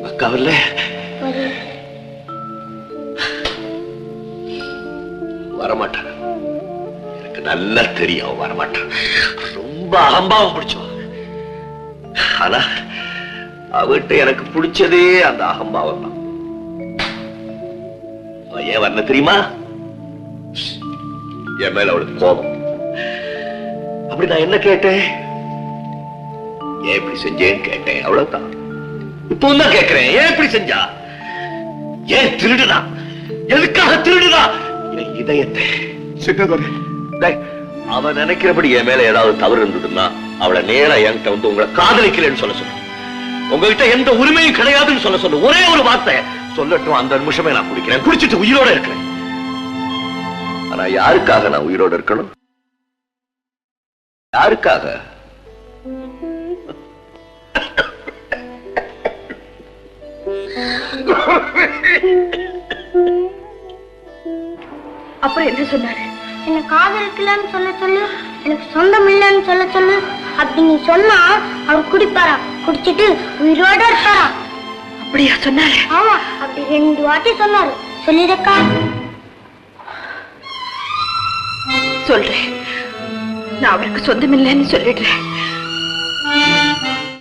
அக்கா வரல? வரமாட்டான். எனக்கு நல்லா தெரியும் வரமாட்டான். ரொம்ப அகம்பாவம் பிடிச்சவன். ஆனா அவட்ட எனக்கு பிடிச்சதே அந்த அகம்பாவம் தான். ஏன் வரல தெரியுமா? என் மேல அவளுக்கு கோபம். அப்படி நான் என்ன கேட்டேன்? ஏன் இப்படி செஞ்சேன்னு கேட்டேன். அவ்வளவுதான். இப்போ தான் கேட்கிறேன். ஏன் இப்படி செஞ்சா? ஏன் திருடுனா? எதுக்காக திருடுனா? என் இதயத்தை அவன் நினைக்கிறபடி என் மேல ஏதாவது தவறு இருந்ததுன்னா அவளை நேரா என்கிட்ட வந்து உங்களை காதலிக்கலன்னு சொல்ல சொல்லு. உங்ககிட்ட எந்த உரிமையும் கிடையாதுன்னு சொல்ல சொல்லு. ஒரே ஒரு வார்த்தை சொல்லட்டும். அந்த நிமிஷமே நான் குடிக்கிறேன். குடிச்சிட்டு உயிரோட இருக்கிறேன். ஆனா யாருக்காக நான் உயிரோட இருக்கணும்? யாருக்காக? அப்புறம் என்ன சொன்னாரு? என்ன காதலிக்கலன்னு சொல்ல சொல்லு, எனக்கு சொந்தம் இல்லைன்னு சொல்ல சொல்லு. அப்படி நீ சொன்னா அவர் குடிப்பாரா, குடிச்சிட்டு உயிரோட இருப்பாரா? அப்படியா சொன்னாரு? ஆமா, அப்படி 2 வாட்டி சொன்னாரு. சொல்லிருக்கா? சொல்றேன். நான் அவருக்கு சொந்தம் இல்லைன்னு சொல்லிடுறேன்.